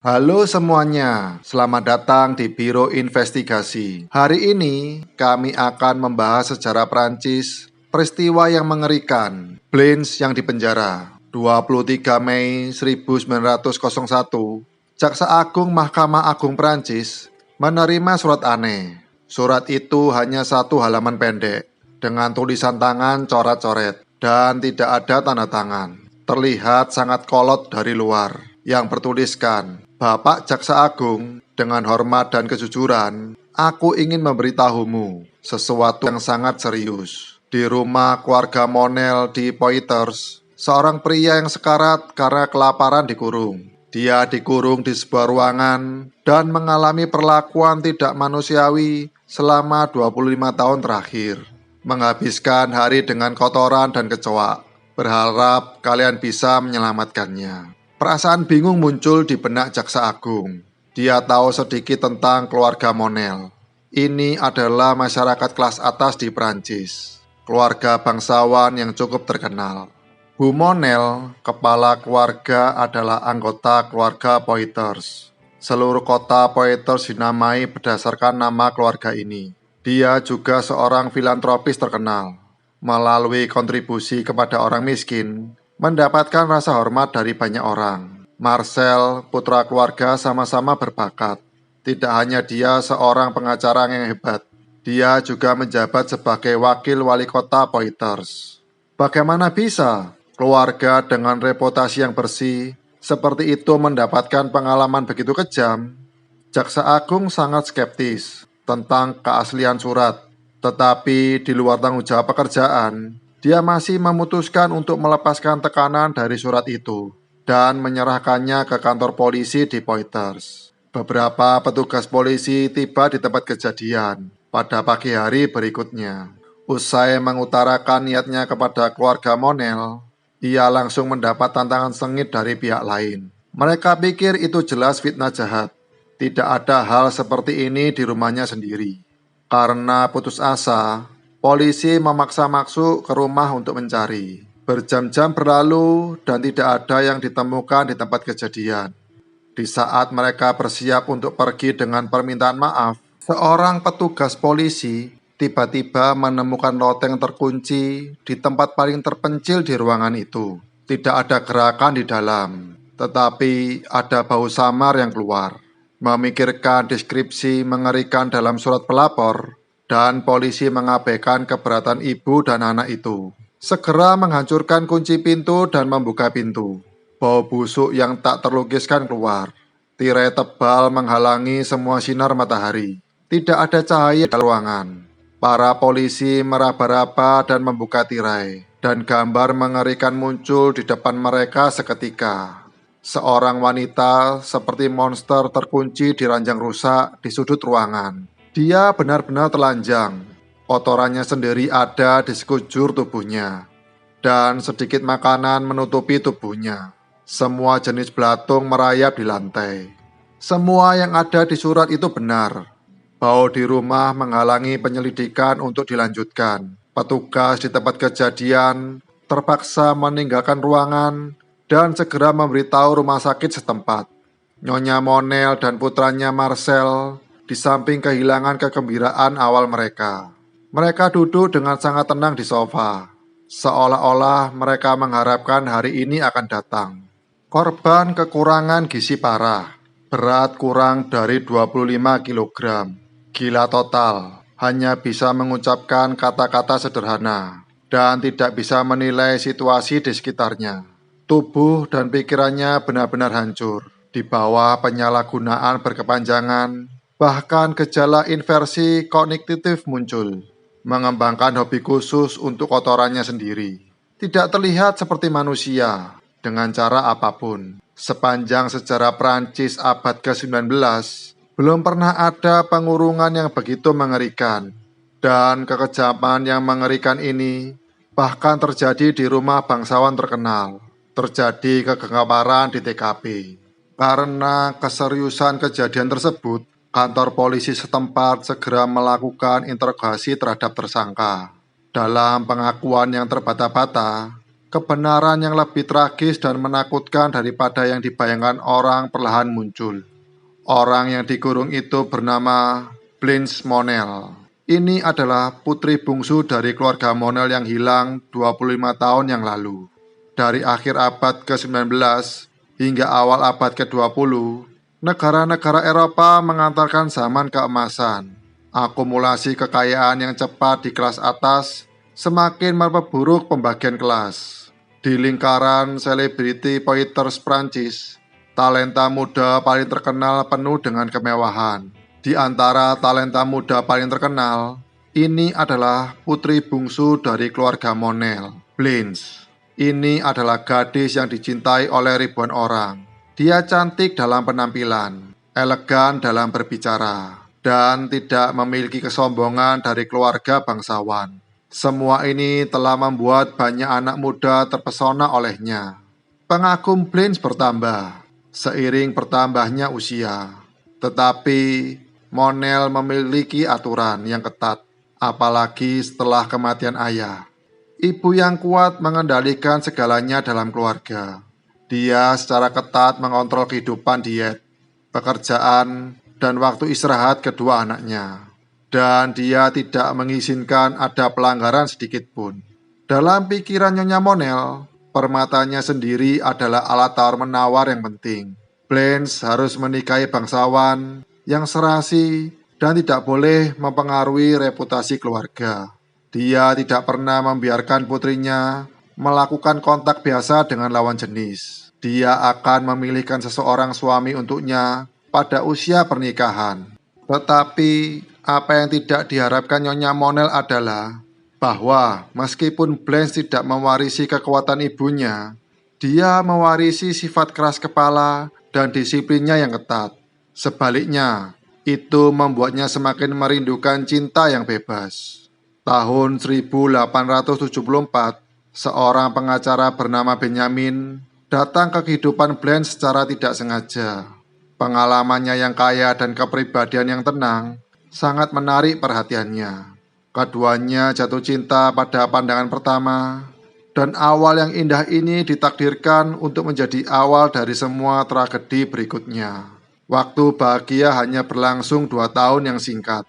Halo semuanya, selamat datang di Biro Investigasi. Hari ini kami akan membahas sejarah Prancis, peristiwa yang mengerikan, Blaise yang dipenjara. 23 Mei 1901, Jaksa Agung Mahkamah Agung Prancis menerima surat aneh. Surat itu hanya satu halaman pendek, dengan tulisan tangan coret-coret, dan tidak ada tanda tangan. Terlihat sangat kolot dari luar, yang bertuliskan, Bapak Jaksa Agung, dengan hormat dan kejujuran, aku ingin memberitahumu sesuatu yang sangat serius. Di rumah keluarga Monel di Poitiers, seorang pria yang sekarat karena kelaparan dikurung. Dia dikurung di sebuah ruangan dan mengalami perlakuan tidak manusiawi selama 25 tahun terakhir. Menghabiskan hari dengan kotoran dan kecoak. Berharap kalian bisa menyelamatkannya. Perasaan bingung muncul di benak Jaksa Agung. Dia tahu sedikit tentang keluarga Monel. Ini adalah masyarakat kelas atas di Prancis. Keluarga bangsawan yang cukup terkenal. Bu Monel, kepala keluarga, adalah anggota keluarga Poitiers. Seluruh kota Poitiers dinamai berdasarkan nama keluarga ini. Dia juga seorang filantropis terkenal. Melalui kontribusi kepada orang miskin, mendapatkan rasa hormat dari banyak orang. Marcel, putra keluarga, sama-sama berbakat. Tidak hanya dia seorang pengacara yang hebat, dia juga menjabat sebagai wakil wali kota Poitiers. Bagaimana bisa keluarga dengan reputasi yang bersih seperti itu mendapatkan pengalaman begitu kejam? Jaksa Agung sangat skeptis tentang keaslian surat, tetapi di luar tanggung jawab pekerjaan, dia masih memutuskan untuk melepaskan tekanan dari surat itu dan menyerahkannya ke kantor polisi di Poitiers. Beberapa petugas polisi tiba di tempat kejadian pada pagi hari berikutnya. Usai mengutarakan niatnya kepada keluarga Monel, ia langsung mendapat tantangan sengit dari pihak lain. Mereka pikir itu jelas fitnah jahat. Tidak ada hal seperti ini di rumahnya sendiri. Karena putus asa, polisi memaksa masuk ke rumah untuk mencari. Berjam-jam berlalu dan tidak ada yang ditemukan di tempat kejadian. Di saat mereka bersiap untuk pergi dengan permintaan maaf, seorang petugas polisi tiba-tiba menemukan loteng terkunci di tempat paling terpencil di ruangan itu. Tidak ada gerakan di dalam, tetapi ada bau samar yang keluar. Memikirkan deskripsi mengerikan dalam surat pelapor, dan polisi mengabaikan keberatan ibu dan anak itu. Segera menghancurkan kunci pintu dan membuka pintu. Bau busuk yang tak terlukiskan keluar. Tirai tebal menghalangi semua sinar matahari. Tidak ada cahaya di ruangan. Para polisi meraba-raba dan membuka tirai, dan gambar mengerikan muncul di depan mereka seketika. Seorang wanita seperti monster terkunci di ranjang rusak di sudut ruangan. Dia benar-benar telanjang. Kotorannya sendiri ada di sekujur tubuhnya, dan sedikit makanan menutupi tubuhnya. Semua jenis belatung merayap di lantai. Semua yang ada di surat itu benar. Bau di rumah menghalangi penyelidikan untuk dilanjutkan. Petugas di tempat kejadian terpaksa meninggalkan ruangan dan segera memberitahu rumah sakit setempat. Nyonya Monel dan putranya Marcel di samping kehilangan kegembiraan awal mereka. Mereka duduk dengan sangat tenang di sofa, seolah-olah mereka mengharapkan hari ini akan datang. Korban kekurangan gizi parah, berat kurang dari 25 kg, gila total, hanya bisa mengucapkan kata-kata sederhana, dan tidak bisa menilai situasi di sekitarnya. Tubuh dan pikirannya benar-benar hancur, di bawah penyalahgunaan berkepanjangan, bahkan gejala inversi kognitif muncul, mengembangkan hobi khusus untuk kotorannya sendiri. Tidak terlihat seperti manusia, dengan cara apapun. Sepanjang sejarah Prancis abad ke-19, belum pernah ada pengurungan yang begitu mengerikan. Dan kekejaman yang mengerikan ini bahkan terjadi di rumah bangsawan terkenal. Terjadi kegempaaran di TKP. Karena keseriusan kejadian tersebut, kantor polisi setempat segera melakukan interogasi terhadap tersangka. Dalam pengakuan yang terbata-bata, Kebenaran yang lebih tragis dan menakutkan daripada yang dibayangkan orang perlahan muncul. Orang yang dikurung itu bernama Blanche Monel. Ini adalah putri bungsu dari keluarga Monel yang hilang 25 tahun yang lalu. Dari akhir abad ke-19 hingga awal abad ke-20, negara-negara Eropa mengantarkan zaman keemasan. Akumulasi kekayaan yang cepat di kelas atas semakin memperburuk pembagian kelas. Di lingkaran selebriti poiters Prancis, talenta muda paling terkenal penuh dengan kemewahan. Di antara talenta muda paling terkenal, ini adalah putri bungsu dari keluarga Monel, Blanche. Ini adalah gadis yang dicintai oleh ribuan orang. Dia cantik dalam penampilan, elegan dalam berbicara, dan tidak memiliki kesombongan dari keluarga bangsawan. Semua ini telah membuat banyak anak muda terpesona olehnya. Pengagum Blanche bertambah seiring bertambahnya usia. Tetapi Monel memiliki aturan yang ketat, apalagi setelah kematian ayah. Ibu yang kuat mengendalikan segalanya dalam keluarga. Dia secara ketat mengontrol kehidupan diet, pekerjaan, dan waktu istirahat kedua anaknya. Dan dia tidak mengizinkan ada pelanggaran sedikit pun. Dalam pikiran Nyonya Monel, permatanya sendiri adalah alat tawar-menawar yang penting. Blanche harus menikahi bangsawan yang serasi dan tidak boleh mempengaruhi reputasi keluarga. Dia tidak pernah membiarkan putrinya melakukan kontak biasa dengan lawan jenis. Dia akan memilihkan seseorang suami untuknya pada usia pernikahan. Tetapi apa yang tidak diharapkan Nyonya Monel adalah bahwa meskipun Blanche tidak mewarisi kekuatan ibunya, dia mewarisi sifat keras kepala dan disiplinnya yang ketat. Sebaliknya, itu membuatnya semakin merindukan cinta yang bebas. Tahun 1874, seorang pengacara bernama Benjamin datang ke kehidupan Blanche secara tidak sengaja. Pengalamannya yang kaya dan kepribadian yang tenang sangat menarik perhatiannya. Keduanya jatuh cinta pada pandangan pertama, dan awal yang indah ini ditakdirkan untuk menjadi awal dari semua tragedi berikutnya. Waktu bahagia hanya berlangsung 2 tahun yang singkat.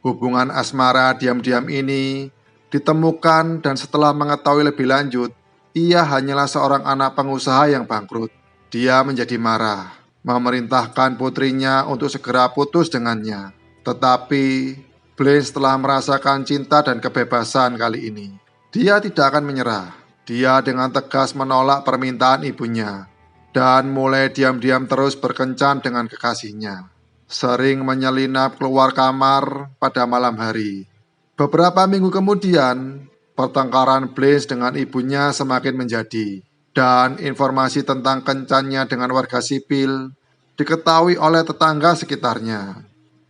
Hubungan asmara diam-diam ini ditemukan, dan setelah mengetahui lebih lanjut, ia hanyalah seorang anak pengusaha yang bangkrut. Dia menjadi marah, memerintahkan putrinya untuk segera putus dengannya. Tetapi Blanche telah merasakan cinta dan kebebasan kali ini. Dia tidak akan menyerah. Dia dengan tegas menolak permintaan ibunya dan mulai diam-diam terus berkencan dengan kekasihnya. Sering menyelinap keluar kamar pada malam hari. Beberapa minggu kemudian, pertengkaran Blanche dengan ibunya semakin menjadi, dan informasi tentang kencannya dengan warga sipil diketahui oleh tetangga sekitarnya.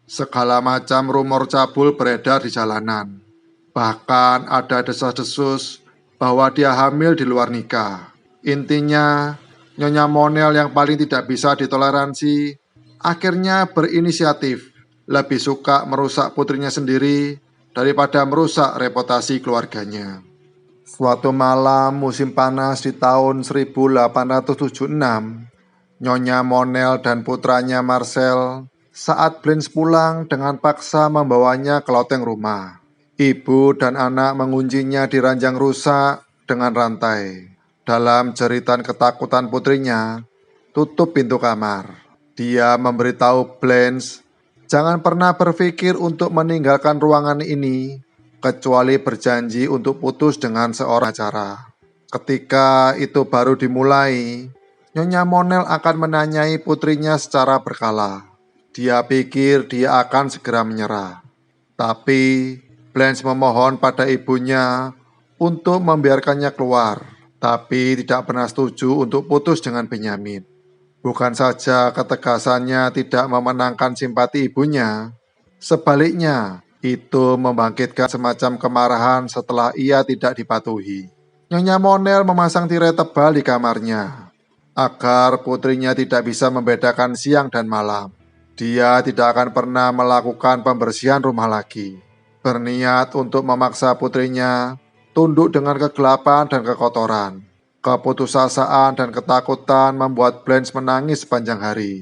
Segala macam rumor cabul beredar di jalanan. Bahkan ada desas-desus bahwa dia hamil di luar nikah. Intinya, Nyonya Monel yang paling tidak bisa ditoleransi akhirnya berinisiatif, lebih suka merusak putrinya sendiri daripada merusak reputasi keluarganya. Suatu malam musim panas di tahun 1876, Nyonya Monel dan putranya Marcel saat Blanche pulang dengan paksa membawanya ke loteng rumah. Ibu dan anak menguncinya di ranjang rusak dengan rantai. Dalam jeritan ketakutan putrinya, tutup pintu kamar. Dia memberitahu Blanche, jangan pernah berpikir untuk meninggalkan ruangan ini, kecuali berjanji untuk putus dengan seorang acara. Ketika itu baru dimulai, Nyonya Monel akan menanyai putrinya secara berkala. Dia pikir dia akan segera menyerah. Tapi Blanche memohon pada ibunya untuk membiarkannya keluar, tapi tidak pernah setuju untuk putus dengan Benjamin. Bukan saja ketegasannya tidak memenangkan simpati ibunya, sebaliknya itu membangkitkan semacam kemarahan setelah ia tidak dipatuhi. Nyonya Monel memasang tirai tebal di kamarnya agar putrinya tidak bisa membedakan siang dan malam. Dia tidak akan pernah melakukan pembersihan rumah lagi. Berniat untuk memaksa putrinya tunduk dengan kegelapan dan kekotoran. Keputusasaan dan ketakutan membuat Blanche menangis sepanjang hari.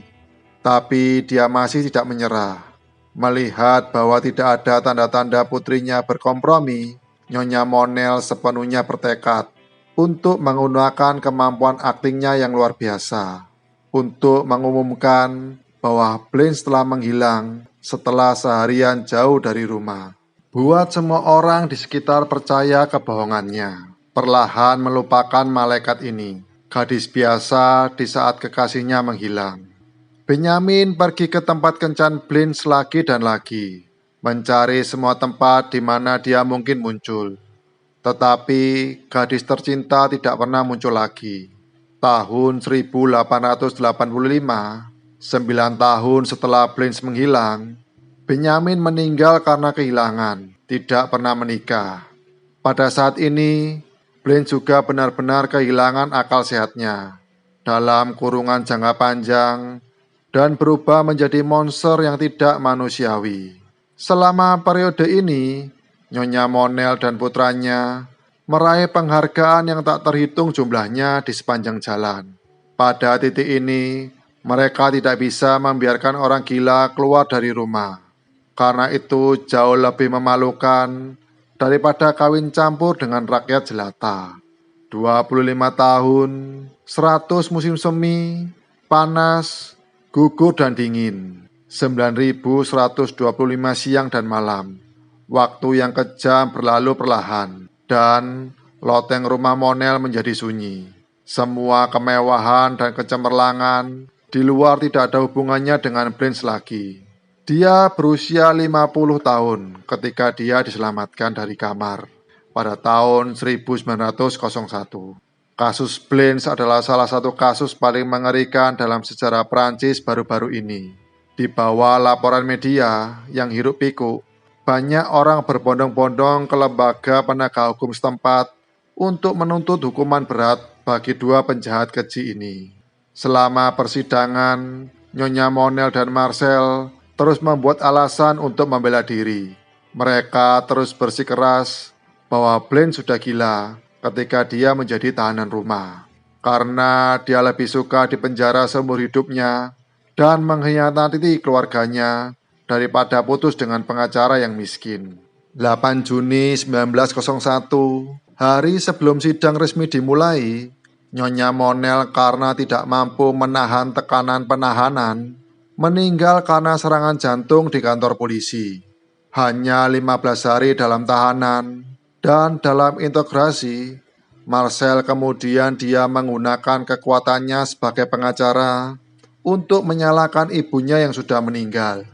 Tapi dia masih tidak menyerah. Melihat bahwa tidak ada tanda-tanda putrinya berkompromi, Nyonya Monel sepenuhnya bertekad untuk menggunakan kemampuan aktingnya yang luar biasa untuk mengumumkan bahwa Blanche telah menghilang setelah seharian jauh dari rumah. Buat semua orang di sekitar percaya kebohongannya. Perlahan melupakan malaikat ini, gadis biasa di saat kekasihnya menghilang. Benyamin pergi ke tempat kencan Blanche lagi dan lagi, mencari semua tempat di mana dia mungkin muncul. Tetapi gadis tercinta tidak pernah muncul lagi. Tahun 1885, 9 tahun setelah Blanche menghilang, Benyamin meninggal karena kehilangan, tidak pernah menikah. Pada saat ini, Blanche juga benar-benar kehilangan akal sehatnya dalam kurungan jangka panjang dan berubah menjadi monster yang tidak manusiawi. Selama periode ini, Nyonya Monel dan putranya meraih penghargaan yang tak terhitung jumlahnya di sepanjang jalan. Pada titik ini, mereka tidak bisa membiarkan orang gila keluar dari rumah. Karena itu jauh lebih memalukan daripada kawin campur dengan rakyat jelata. 25 tahun, 100 musim semi, panas, gugur dan dingin. 9.125 siang dan malam. Waktu yang kejam berlalu perlahan, dan loteng rumah Monel menjadi sunyi. Semua kemewahan dan kecemerlangan di luar tidak ada hubungannya dengan Blanche lagi. Dia berusia 50 tahun ketika dia diselamatkan dari kamar pada tahun 1901. Kasus Blanche adalah salah satu kasus paling mengerikan dalam sejarah Prancis baru-baru ini. Di bawah laporan media yang hiruk pikuk, banyak orang berbondong-bondong ke lembaga penegak hukum setempat untuk menuntut hukuman berat bagi dua penjahat keji ini. Selama persidangan, Nyonya Monel dan Marcel terus membuat alasan untuk membela diri. Mereka terus bersikeras bahwa Blanche sudah gila ketika dia menjadi tahanan rumah, karena dia lebih suka dipenjara seumur hidupnya dan mengkhianati keluarganya daripada putus dengan pengacara yang miskin. 8 Juni 1901, hari sebelum sidang resmi dimulai, Nyonya Monel karena tidak mampu menahan tekanan penahanan, meninggal karena serangan jantung di kantor polisi. Hanya 15 hari dalam tahanan dan dalam integrasi, Marcel kemudian dia menggunakan kekuatannya sebagai pengacara untuk menyalahkan ibunya yang sudah meninggal.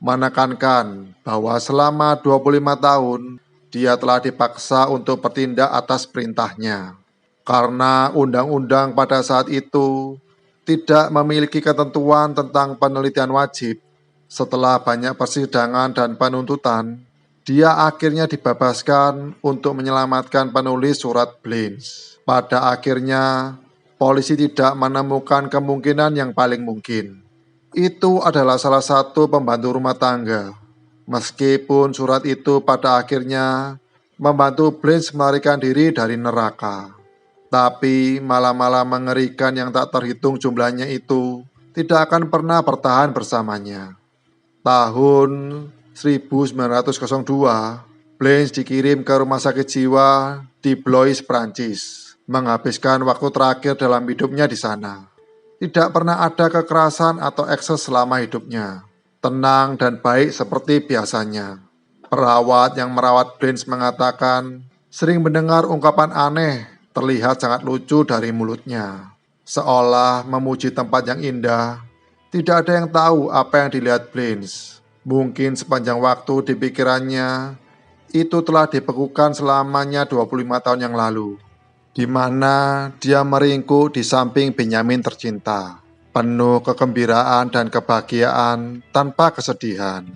Menekankan bahwa selama 25 tahun dia telah dipaksa untuk bertindak atas perintahnya. Karena undang-undang pada saat itu tidak memiliki ketentuan tentang penelitian wajib. Setelah banyak persidangan dan penuntutan, dia akhirnya dibebaskan untuk menyelamatkan penulis surat Blanche. Pada akhirnya, polisi tidak menemukan kemungkinan yang paling mungkin. Itu adalah salah satu pembantu rumah tangga. Meskipun surat itu pada akhirnya membantu Blanche melarikan diri dari neraka. Tapi malam-malam mengerikan yang tak terhitung jumlahnya itu tidak akan pernah bertahan bersamanya. Tahun 1902, Blanche dikirim ke rumah sakit jiwa di Blois, Prancis, menghabiskan waktu terakhir dalam hidupnya di sana. Tidak pernah ada kekerasan atau ekses selama hidupnya. Tenang dan baik seperti biasanya. Perawat yang merawat Blanche mengatakan sering mendengar ungkapan aneh terlihat sangat lucu dari mulutnya, seolah memuji tempat yang indah. Tidak ada yang tahu apa yang dilihat Blanche. Mungkin sepanjang waktu di pikirannya itu telah dibekukan selamanya 25 tahun yang lalu, di mana dia meringkuk di samping Benyamin tercinta, penuh kegembiraan dan kebahagiaan tanpa kesedihan.